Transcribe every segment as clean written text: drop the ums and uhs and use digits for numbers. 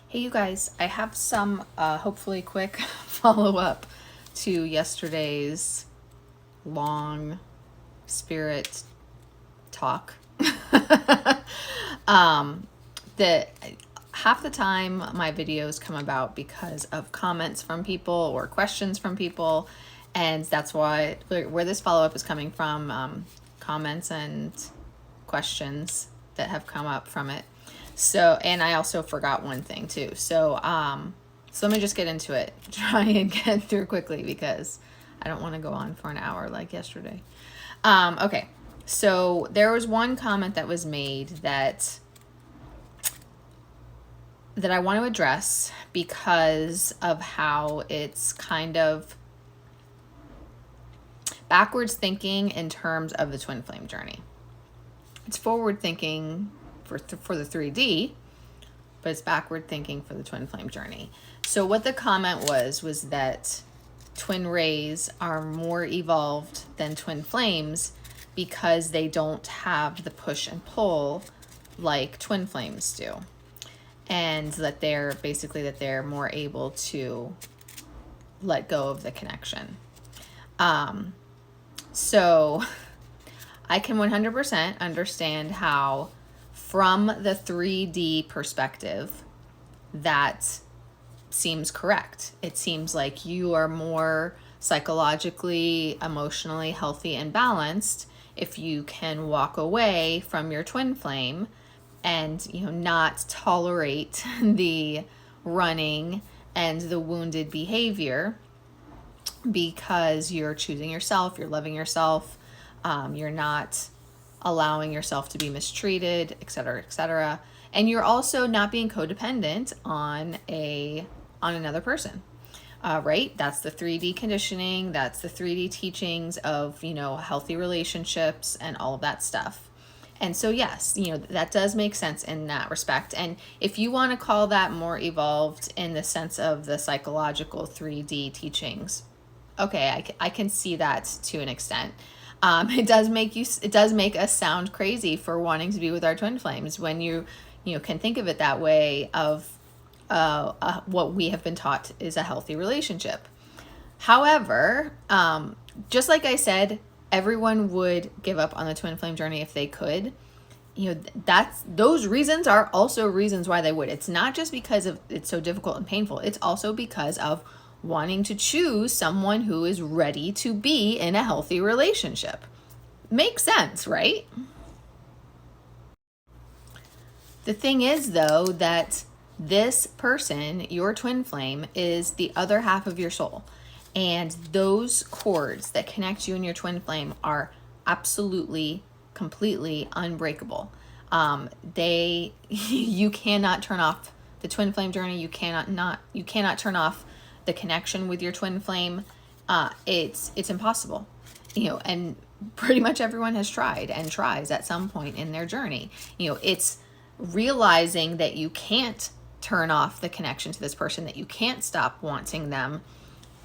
Hey, you guys, I have some hopefully quick follow up to yesterday's long spirit talk. That half the time my videos come about because of comments from people or questions from people, and that's why where this follow up is coming from, comments and questions that have come up from it. So, and I also forgot one thing too. So let me just get into it. Try and get through quickly because I don't want to go on for an hour like yesterday. Okay. So there was one comment that was made that I want to address because of how it's kind of backwards thinking in terms of the twin flame journey. It's forward thinking for the 3D, but it's backward thinking for the twin flame journey. So what the comment was that twin rays are more evolved than twin flames because they don't have the push and pull like twin flames do. And that they're more able to let go of the connection. So I can 100% understand how, from the 3D perspective, that seems correct. It seems like you are more psychologically, emotionally healthy and balanced if you can walk away from your twin flame and not tolerate the running and the wounded behavior, because you're choosing yourself, you're loving yourself, you're not allowing yourself to be mistreated, etc., and you're also not being codependent on another person. Right? That's the 3D conditioning. That's the 3D teachings of healthy relationships and all of that stuff. And so yes, that does make sense in that respect. And if you want to call that more evolved in the sense of the psychological 3D teachings, okay, I can see that to an extent. It does make us sound crazy for wanting to be with our twin flames when you can think of it that way, of what we have been taught is a healthy relationship. However, just like I said, everyone would give up on the twin flame journey if they could. Those reasons are also reasons why they would. It's not just because of it's so difficult and painful. It's also because of wanting to choose someone who is ready to be in a healthy relationship. Makes sense, right? The thing is, though, that this person, your twin flame, is the other half of your soul. And those cords that connect you and your twin flame are absolutely, completely unbreakable. You cannot turn off the twin flame journey. You cannot turn off the connection with your twin flame. It's impossible. And pretty much everyone has tried and tries at some point in their journey. It's realizing that you can't turn off the connection to this person, that you can't stop wanting them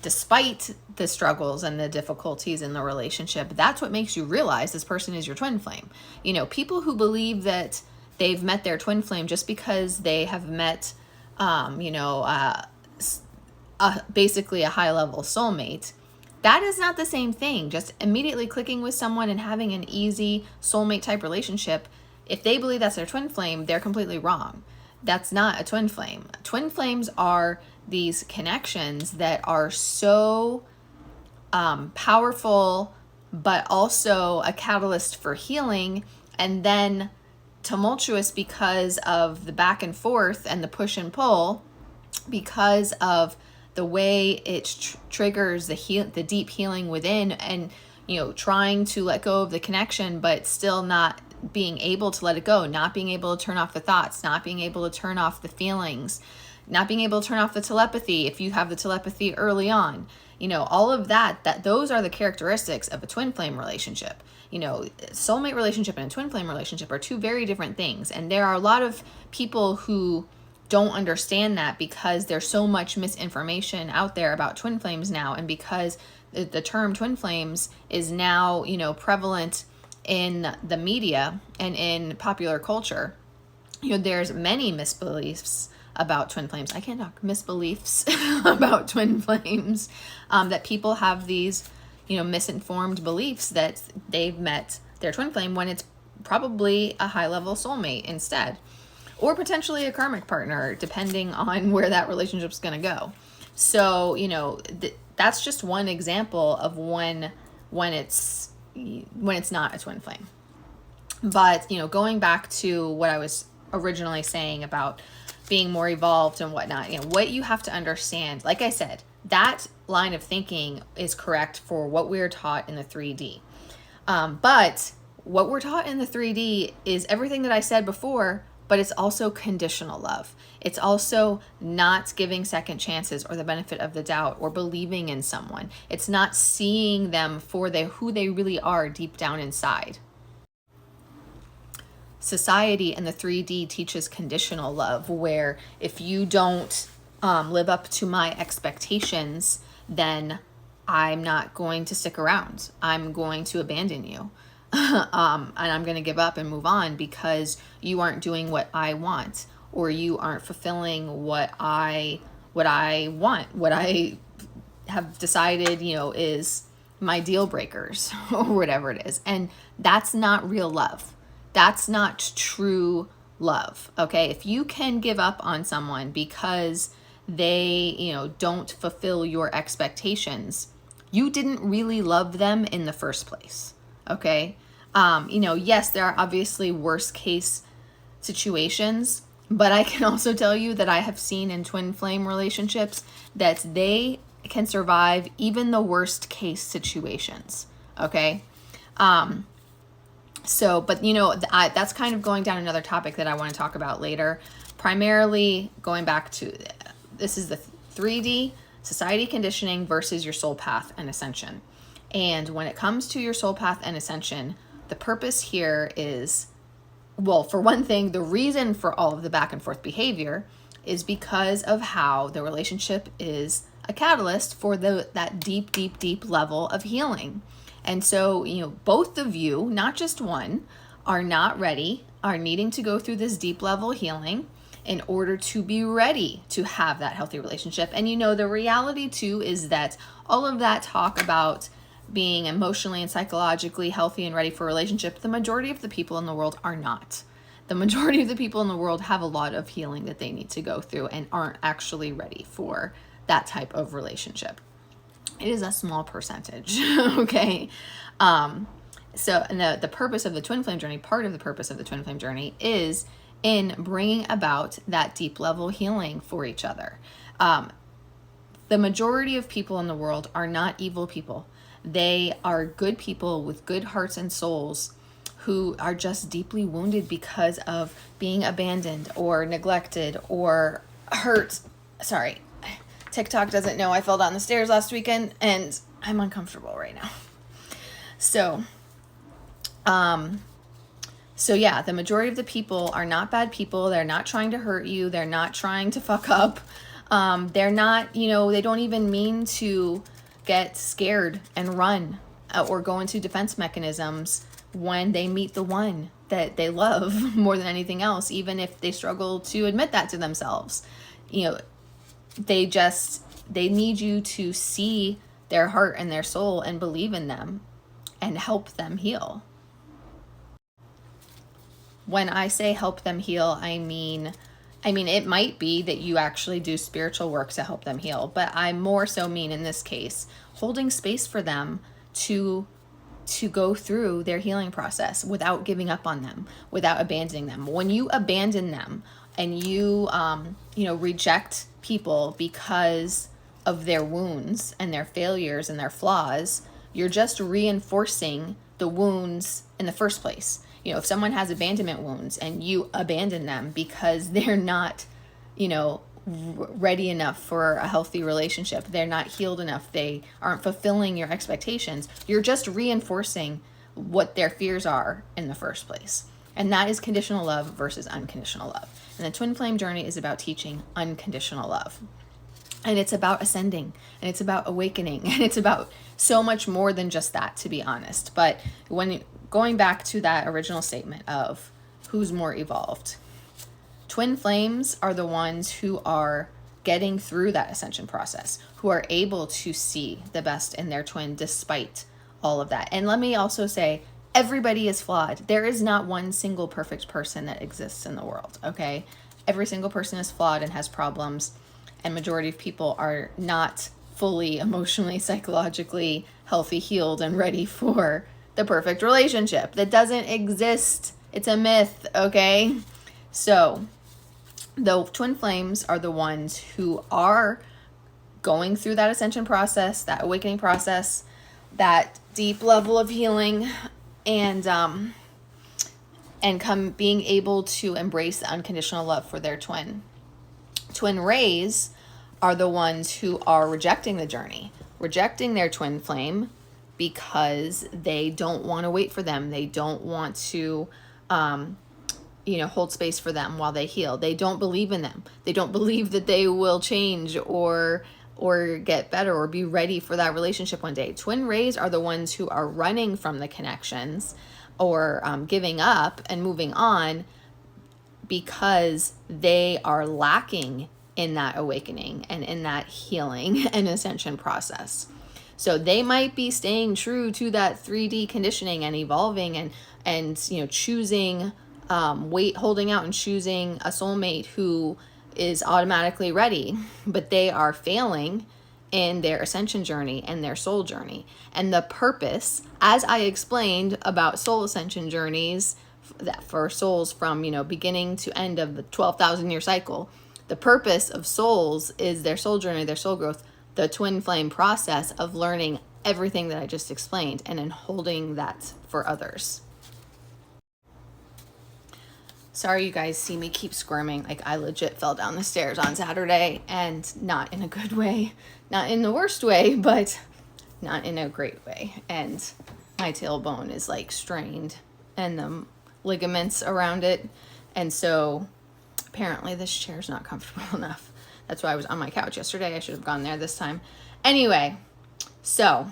despite the struggles and the difficulties in the relationship. That's what makes you realize this person is your twin flame. People who believe that they've met their twin flame just because they have met basically a high level soulmate, that is not the same thing. Just immediately clicking with someone and having an easy soulmate type relationship, if they believe that's their twin flame, they're completely wrong. That's not a twin flame. Twin flames are these connections that are so powerful, but also a catalyst for healing, and then tumultuous because of the back and forth and the push and pull, because of the way it triggers the deep healing within, and trying to let go of the connection, but still not being able to let it go, not being able to turn off the thoughts, not being able to turn off the feelings, not being able to turn off the telepathy if you have the telepathy early on. All of that those are the characteristics of a twin flame relationship. Soulmate relationship and a twin flame relationship are two very different things. And there are a lot of people who don't understand that because there's so much misinformation out there about twin flames now, and because the term twin flames is now prevalent in the media and in popular culture. There's many misbeliefs about twin flames. I can't talk. Misbeliefs about twin flames. That people have these, misinformed beliefs that they've met their twin flame when it's probably a high level soulmate instead, or potentially a karmic partner, depending on where that relationship's going to go. So, that's just one example of when it's not a twin flame. But, going back to what I was originally saying about being more evolved and whatnot, what you have to understand, like I said, that line of thinking is correct for what we're taught in the 3D. But what we're taught in the 3D is everything that I said before, but it's also conditional love. It's also not giving second chances or the benefit of the doubt or believing in someone. It's not seeing them for who they really are deep down inside. Society in the 3D teaches conditional love, where if you don't live up to my expectations, then I'm not going to stick around. I'm going to abandon you. And I'm going to give up and move on because you aren't doing what I want, or you aren't fulfilling what I want, what I have decided, is my deal breakers or whatever it is. And that's not real love. That's not true love. Okay. If you can give up on someone because they, don't fulfill your expectations, you didn't really love them in the first place. Okay. Yes, there are obviously worst case situations, but I can also tell you that I have seen in twin flame relationships that they can survive even the worst case situations. Okay. But that's kind of going down another topic that I want to talk about later, primarily going back to, this is the 3D society conditioning versus your soul path and ascension. And when it comes to your soul path and ascension, the purpose here is, well, for one thing, the reason for all of the back and forth behavior is because of how the relationship is a catalyst for that deep, deep, deep level of healing. And so, both of you, not just one, are not ready, are needing to go through this deep level healing in order to be ready to have that healthy relationship. And the reality too is that all of that talk about being emotionally and psychologically healthy and ready for a relationship, the majority of the people in the world are not. The majority of the people in the world have a lot of healing that they need to go through and aren't actually ready for that type of relationship. It is a small percentage, okay? So the purpose of the twin flame journey, part of the purpose of the twin flame journey is in bringing about that deep level healing for each other. The majority of people in the world are not evil people. They are good people with good hearts and souls who are just deeply wounded because of being abandoned or neglected or hurt. Sorry, TikTok doesn't know I fell down the stairs last weekend and I'm uncomfortable right now. So yeah, the majority of the people are not bad people. They're not trying to hurt you. They're not trying to fuck up. They're not, they don't even mean to get scared and run or go into defense mechanisms when they meet the one that they love more than anything else, even if they struggle to admit that to themselves. They need you to see their heart and their soul and believe in them and help them heal. When I say help them heal, I mean, it might be that you actually do spiritual work to help them heal, but I more so mean in this case, holding space for them to go through their healing process without giving up on them, without abandoning them. When you abandon them and you, reject people because of their wounds and their failures and their flaws, you're just reinforcing the wounds in the first place. If someone has abandonment wounds and you abandon them because they're not, ready enough for a healthy relationship, they're not healed enough, they aren't fulfilling your expectations, you're just reinforcing what their fears are in the first place. And that is conditional love versus unconditional love. And the twin flame journey is about teaching unconditional love. And it's about ascending, and it's about awakening, and it's about so much more than just that, to be honest. But going back to that original statement of who's more evolved, Twin flames are the ones who are getting through that ascension process, who are able to see the best in their twin despite all of that. And let me also say, everybody is flawed. There is not one single perfect person that exists in the world, okay? Every single person is flawed and has problems, and majority of people are not fully emotionally, psychologically healthy, healed, and ready for the perfect relationship. That doesn't exist. It's a myth, okay? So the twin flames are the ones who are going through that ascension process, that awakening process, that deep level of healing, and being able to embrace the unconditional love for their twin. Twin rays are the ones who are rejecting the journey, rejecting their twin flame because they don't want to wait for them. They don't want to hold space for them while they heal. They don't believe in them. They don't believe that they will change or get better or be ready for that relationship one day. Twin rays are the ones who are running from the connections or giving up and moving on because they are lacking in that awakening and in that healing and ascension process. So they might be staying true to that 3D conditioning and evolving and choosing holding out and choosing a soulmate who is automatically ready, but they are failing in their ascension journey and their soul journey. And the purpose, as I explained about soul ascension journeys for souls from beginning to end of the 12,000 year cycle, the purpose of souls is their soul journey, their soul growth, the twin flame process of learning everything that I just explained and then holding that for others. Sorry you guys see me keep squirming. Like, I legit fell down the stairs on Saturday, and not in a good way, not in the worst way, but not in a great way. And my tailbone is like strained and the ligaments around it. And so apparently this chair's not comfortable enough. That's why I was on my couch yesterday. I should have gone there this time. Anyway, so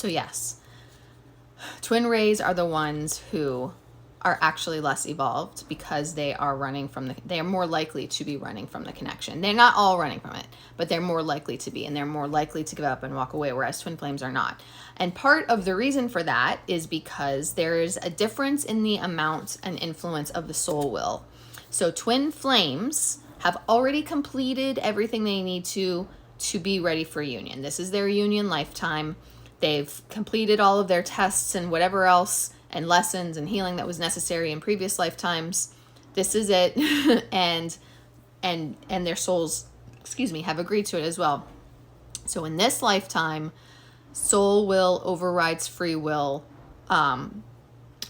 yes, twin rays are the ones who are actually less evolved because they are more likely to be running from the connection. They're not all running from it, but they're more likely to be, and they're more likely to give up and walk away, whereas twin flames are not. And part of the reason for that is because there is a difference in the amount and influence of the soul will. So twin flames have already completed everything they need to be ready for union. This is their union lifetime. They've completed all of their tests and whatever else and lessons and healing that was necessary in previous lifetimes. This is it. and their souls, have agreed to it as well. So in this lifetime, soul will overrides free will. I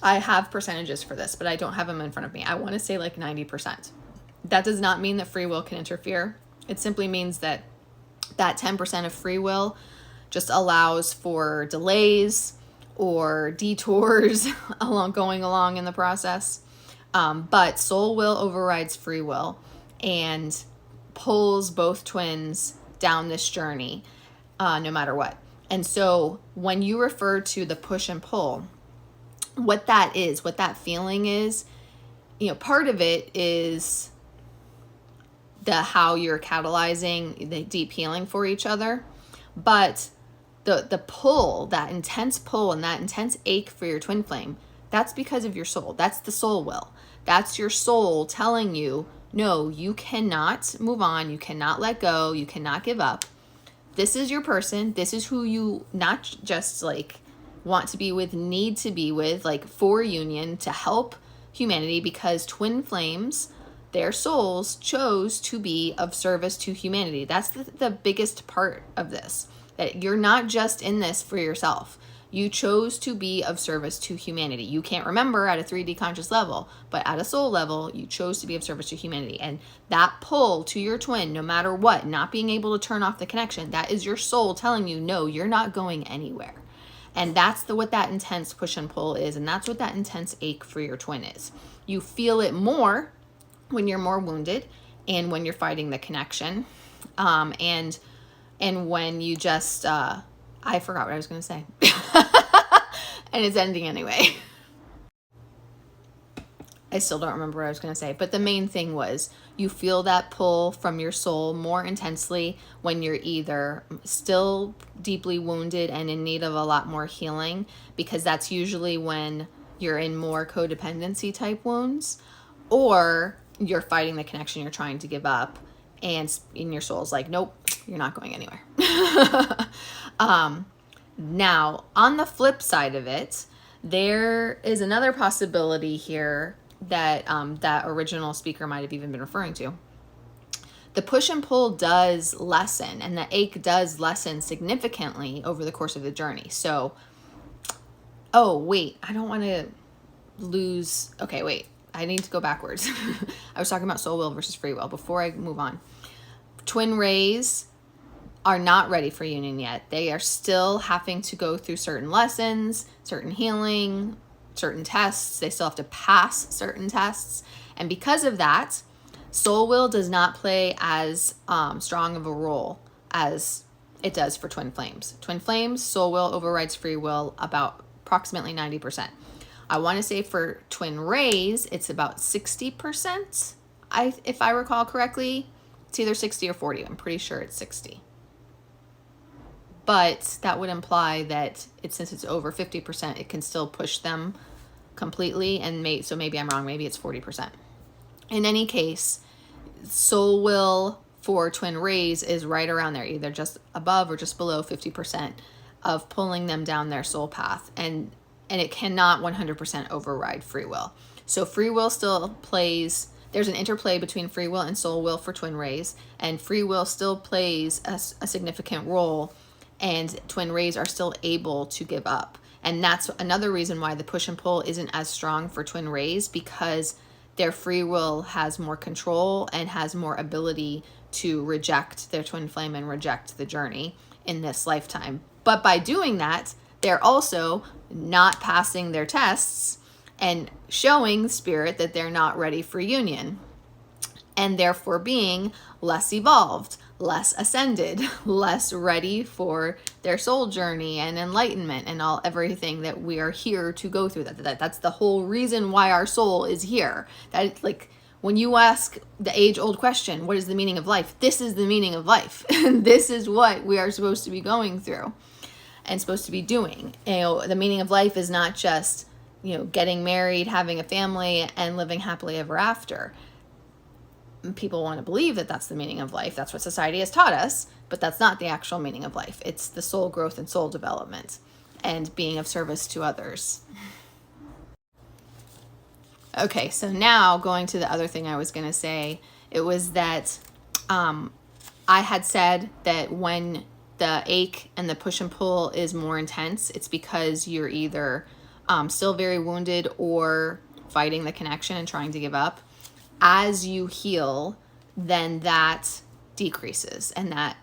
have percentages for this, but I don't have them in front of me. I want to say like 90%. That does not mean that free will can interfere. It simply means that 10% of free will just allows for delays or detours going along in the process. But soul will overrides free will and pulls both twins down this journey, no matter what. And so when you refer to the push and pull, what that feeling is, part of it is how you're catalyzing the deep healing for each other. But the pull, that intense pull and that intense ache for your twin flame, that's because of your soul. That's the soul will. That's your soul telling you, no, you cannot move on. You cannot let go. You cannot give up. This is your person. This is who you not just want to be with, need to be with, for union to help humanity, because twin flames, their souls chose to be of service to humanity. That's the biggest part of this. That you're not just in this for yourself. You chose to be of service to humanity. You can't remember at a 3D conscious level, but at a soul level, you chose to be of service to humanity. And that pull to your twin, no matter what, not being able to turn off the connection, that is your soul telling you, no, you're not going anywhere. And that's what that intense push and pull is. And that's what that intense ache for your twin is. You feel it more when you're more wounded and when you're fighting the connection. And when you just, I forgot what I was going to say. And it's ending anyway. I still don't remember what I was going to say, but the main thing was you feel that pull from your soul more intensely when you're either still deeply wounded and in need of a lot more healing, because that's usually when you're in more codependency type wounds, or you're fighting the connection you're trying to give up, and in your soul's like, nope, you're not going anywhere. Now, on the flip side of it, there is another possibility here that that original speaker might have even been referring to. The push and pull does lessen, and the ache does lessen significantly over the course of the journey. So, oh, wait, I don't want to lose. Okay, wait, I need to go backwards. I was talking about soul will versus free will. Before I move on, twin rays are not ready for union yet. They are still having to go through certain lessons, certain healing, certain tests. They still have to pass certain tests. And because of that, soul will does not play as strong of a role as it does for twin flames. Twin flames, soul will overrides free will about approximately 90%. I want to say for twin rays, it's about 60%. If I recall correctly, it's either 60 or 40. I'm pretty sure it's 60. But that would imply that since it's over 50%, it can still push them completely. And so maybe I'm wrong. Maybe it's 40%. In any case, soul will for twin rays is right around there, either just above or just below 50% of pulling them down their soul path. And it cannot 100% override free will. So free will still plays, there's an interplay between free will and soul will for twin rays, and free will still plays a significant role, and twin rays are still able to give up. And that's another reason why the push and pull isn't as strong for twin rays, because their free will has more control and has more ability to reject their twin flame and reject the journey in this lifetime. But by doing that, they're also not passing their tests and showing spirit that they're not ready for union, and therefore being less evolved, less ascended, less ready for their soul journey and enlightenment and everything that we are here to go through. That's the whole reason why our soul is here. That, like, when you ask the age-old question, what is the meaning of life? This is the meaning of life. This is what we are supposed to be going through and supposed to be doing. The meaning of life is not just, getting married, having a family, and living happily ever after. People want to believe that that's the meaning of life. That's what society has taught us, but that's not the actual meaning of life. It's the soul growth and soul development and being of service to others. Okay, so now going to the other thing I was going to say, it was that I had said that when the ache and the push and pull is more intense, it's because you're either still very wounded or fighting the connection and trying to give up. As you heal, then that decreases, and that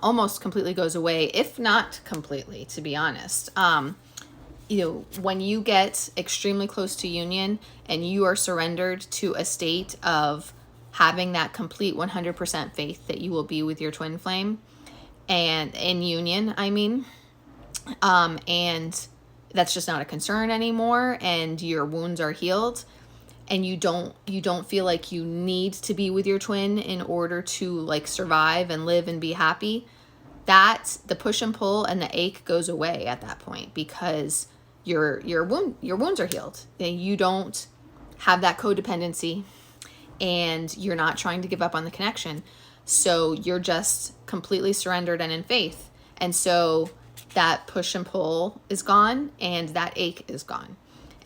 almost completely goes away, if not completely, to be honest. When you get extremely close to union and you are surrendered to a state of having that complete 100% faith that you will be with your twin flame and in union, and that's just not a concern anymore, and your wounds are healed, and you don't feel like you need to be with your twin in order to survive and live and be happy, that the push and pull and the ache goes away at that point, because your wounds are healed. You don't have that codependency, and you're not trying to give up on the connection. So you're just completely surrendered and in faith. And so that push and pull is gone, and that ache is gone.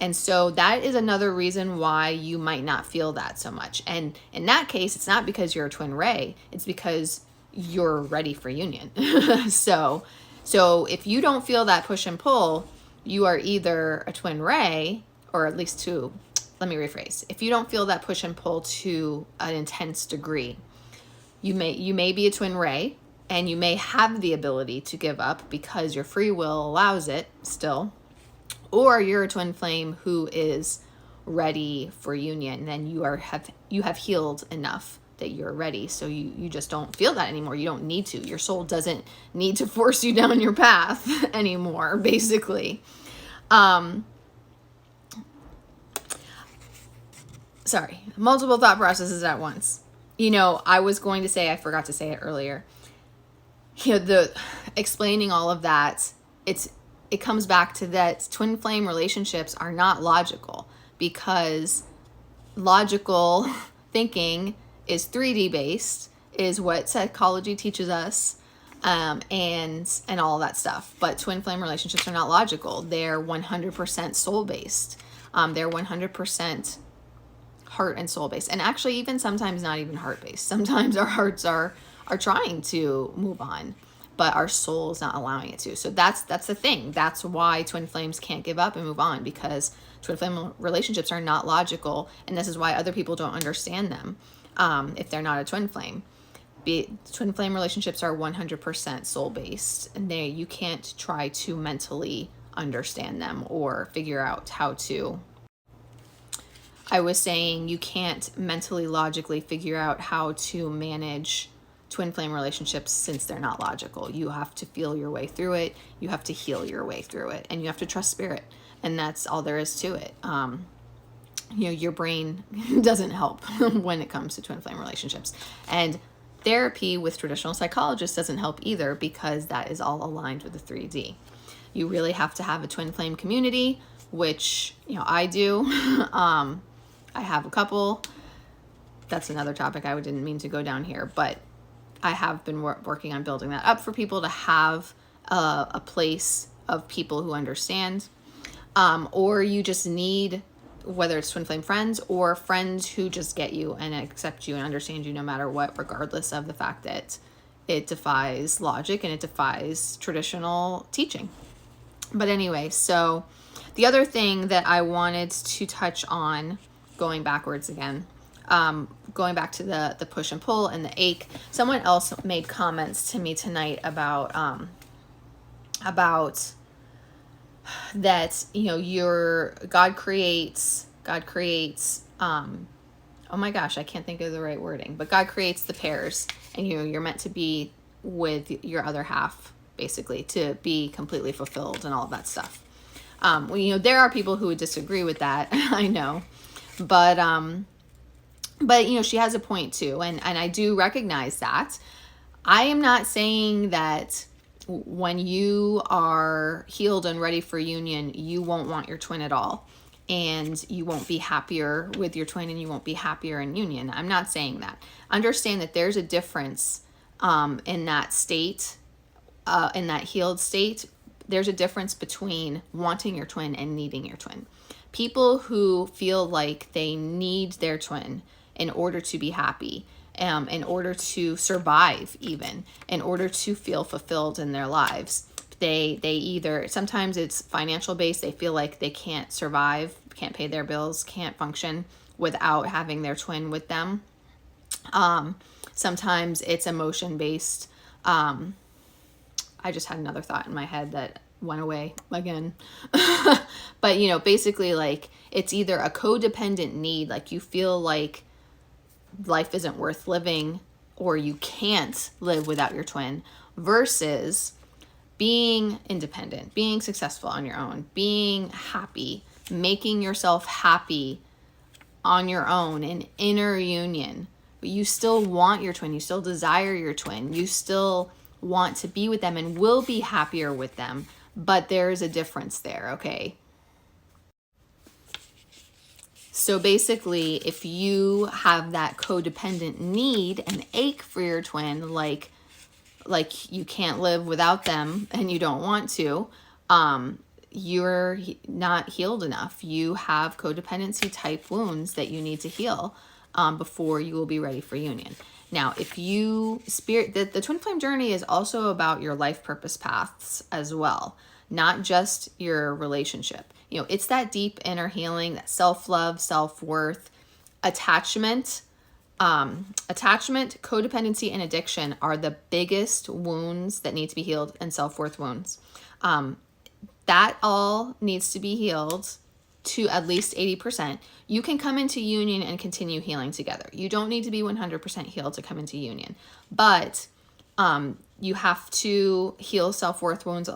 And so that is another reason why you might not feel that so much. And in that case, it's not because you're a twin ray, it's because you're ready for union. So if you don't feel that push and pull, you are either a twin ray, or at least let me rephrase. If you don't feel that push and pull to an intense degree, you may be a twin ray, and you may have the ability to give up because your free will allows it still. Or you're a twin flame who is ready for union, then you have healed enough that you're ready. So you just don't feel that anymore. You don't need to. Your soul doesn't need to force you down your path anymore, basically. multiple thought processes at once. I was going to say, I forgot to say it earlier. The explaining all of that, it comes back to that twin flame relationships are not logical, because logical thinking is 3D based, is what psychology teaches us, and all that stuff. But twin flame relationships are not logical. They're 100% soul based. They're 100% heart and soul based, and actually even sometimes not even heart based. Sometimes our hearts are trying to move on, but our soul is not allowing it to. So that's the thing. That's why twin flames can't give up and move on, because twin flame relationships are not logical, and this is why other people don't understand them, if they're not a twin flame. Twin flame relationships are 100% soul based, and you can't try to mentally understand them or figure out how to. I was saying you can't mentally, logically figure out how to manage twin flame relationships, since they're not logical. You have to feel your way through it. You have to heal your way through it, and you have to trust spirit. And that's all there is to it. Your brain doesn't help when it comes to twin flame relationships. And therapy with traditional psychologists doesn't help either, because that is all aligned with the 3D. You really have to have a twin flame community, which, I do. I have a couple. That's another topic. I didn't mean to go down here, but I have been working on building that up for people to have a place of people who understand. Or you just need, whether it's twin flame friends or friends who just get you and accept you and understand you no matter what, regardless of the fact that it defies logic and it defies traditional teaching. But anyway, so the other thing that I wanted to touch on, going backwards again, going back to the push and pull and the ache. Someone else made comments to me tonight about that, your God creates, oh my gosh, I can't think of the right wording, but God creates the pairs, and you're meant to be with your other half, basically, to be completely fulfilled and all of that stuff. There are people who would disagree with that. I know, but she has a point too, and I do recognize that. I am not saying that when you are healed and ready for union, you won't want your twin at all, and you won't be happier with your twin, and you won't be happier in union. I'm not saying that. Understand that there's a difference in that state, in that healed state. There's a difference between wanting your twin and needing your twin. People who feel like they need their twin in order to be happy, in order to survive, even in order to feel fulfilled in their lives, they either, sometimes it's financial based. They feel like they can't survive, can't pay their bills, can't function without having their twin with them. Sometimes it's emotion based. I just had another thought in my head that went away again. But, basically, like, it's either a codependent need, like you feel like life isn't worth living, or you can't live without your twin, versus being independent, being successful on your own, being happy, making yourself happy on your own, in inner union. But you still want your twin, you still desire your twin, you still want to be with them and will be happier with them, but there's a difference there, okay? So basically, if you have that codependent need and ache for your twin, like you can't live without them and you don't want to, you're not healed enough. You have codependency type wounds that you need to heal before you will be ready for union. Now, if you the twin flame journey is also about your life purpose paths as well, not just your relationship. It's that deep inner healing, that self-love, self-worth, attachment, codependency, and addiction are the biggest wounds that need to be healed, and self-worth wounds. That all needs to be healed to at least 80%. You can come into union and continue healing together. You don't need to be 100% healed to come into union, but you have to heal self-worth wounds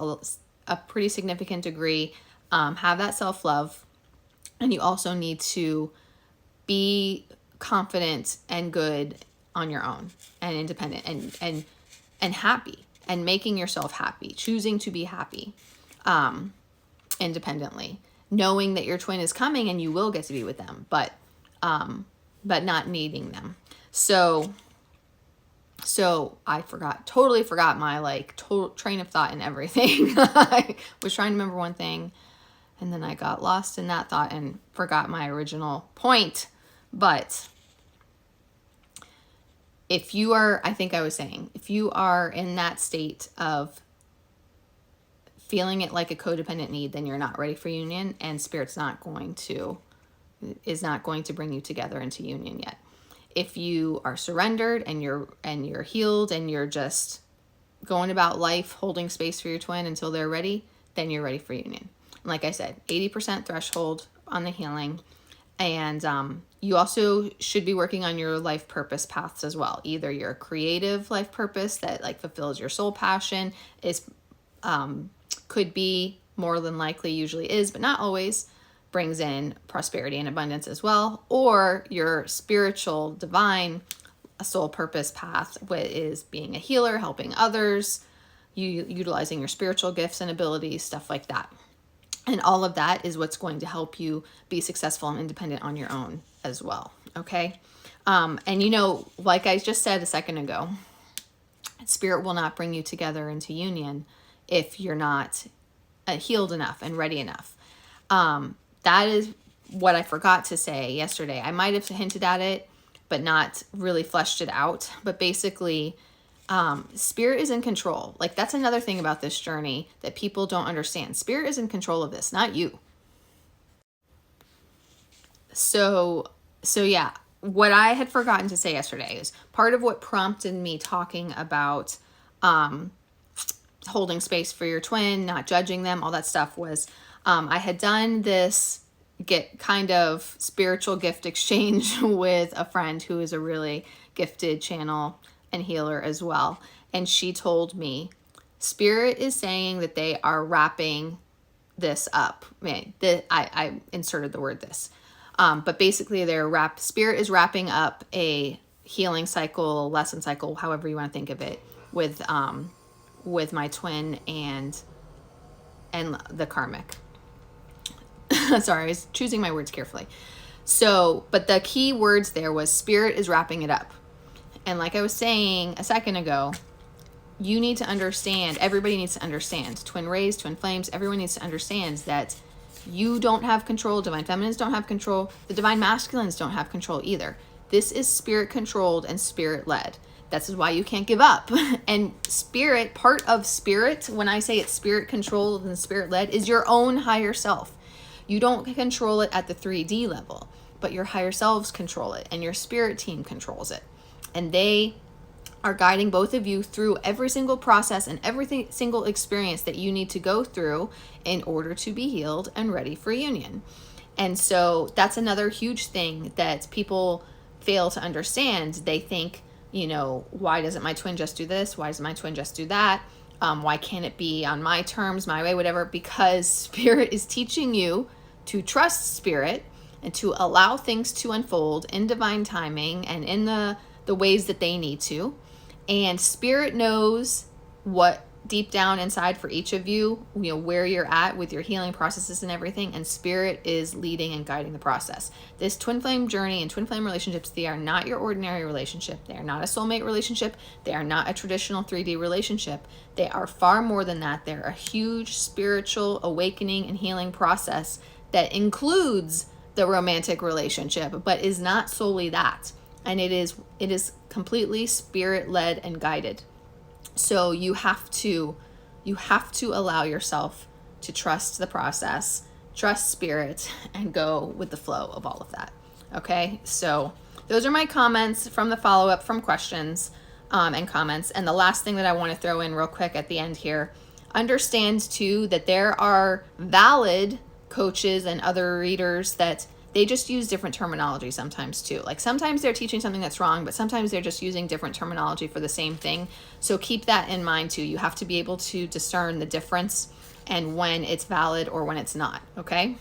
a pretty significant degree, have that self-love, and you also need to be confident and good on your own and independent and happy and making yourself happy, choosing to be happy independently, knowing that your twin is coming and you will get to be with them, but not needing them. So I totally forgot my like total train of thought and everything. I was trying to remember one thing and then I got lost in that thought and forgot my original point. But if you are, I think I was saying, if you are in that state of feeling it like a codependent need, then you're not ready for union, and Spirit's is not going to bring you together into union yet. If you are surrendered and you're healed and you're just going about life holding space for your twin until they're ready, then you're ready for union. And like I said, 80% threshold on the healing. And you also should be working on your life purpose paths as well. Either your creative life purpose that like fulfills your soul passion is could be, more than likely usually is, but not always, brings in prosperity and abundance as well. Or your spiritual divine soul purpose path, what is being a healer, helping others, utilizing your spiritual gifts and abilities, stuff like that. And all of that is what's going to help you be successful and independent on your own as well. Okay. And you know, like I just said a second ago, Spirit will not bring you together into union if you're not healed enough and ready enough. That is what I forgot to say yesterday. I might have hinted at it, but not really fleshed it out. But basically, Spirit is in control. Like, that's another thing about this journey that people don't understand. Spirit is in control of this, not you. So yeah, what I had forgotten to say yesterday is part of what prompted me talking about holding space for your twin, not judging them, all that stuff was I had done this kind of spiritual gift exchange with a friend who is a really gifted channel and healer as well. And she told me, Spirit is saying that they are wrapping this up. I inserted the word this. But basically Spirit is wrapping up a healing cycle, lesson cycle, however you want to think of it, with my twin and the karmic. Sorry, I was choosing my words carefully. So, but the key words there was Spirit is wrapping it up. And like I was saying a second ago, you need to understand, everybody needs to understand, twin rays, twin flames, everyone needs to understand that you don't have control, divine feminines don't have control, the divine masculines don't have control either. This is Spirit controlled and Spirit led. That's why you can't give up. And Spirit, part of Spirit, when I say it's Spirit controlled and Spirit led, is your own higher self. You don't control it at the 3D level, but your higher selves control it and your spirit team controls it. And they are guiding both of you through every single process and every single experience that you need to go through in order to be healed and ready for union. And so that's another huge thing that people fail to understand. They think, you know, why doesn't my twin just do this? Why doesn't my twin just do that? Why can't it be on my terms, my way, whatever? Because Spirit is teaching you to trust Spirit and to allow things to unfold in divine timing and in the ways that they need to. And Spirit knows what deep down inside for each of you, you know, where you're at with your healing processes and everything. And Spirit is leading and guiding the process. This twin flame journey and twin flame relationships, they are not your ordinary relationship. They are not a soulmate relationship. They are not a traditional 3D relationship. They are far more than that. They're a huge spiritual awakening and healing process that includes the romantic relationship, but is not solely that. And it is completely Spirit led and guided. So you have to allow yourself to trust the process, trust Spirit, and go with the flow of all of that. Okay, so those are my comments from the follow-up from questions and comments. And the last thing that I want to throw in real quick at the end here, understand too that there are valid coaches and other readers that they just use different terminology sometimes too. Like sometimes they're teaching something that's wrong, but sometimes they're just using different terminology for the same thing. So keep that in mind too. You have to be able to discern the difference and when it's valid or when it's not, okay?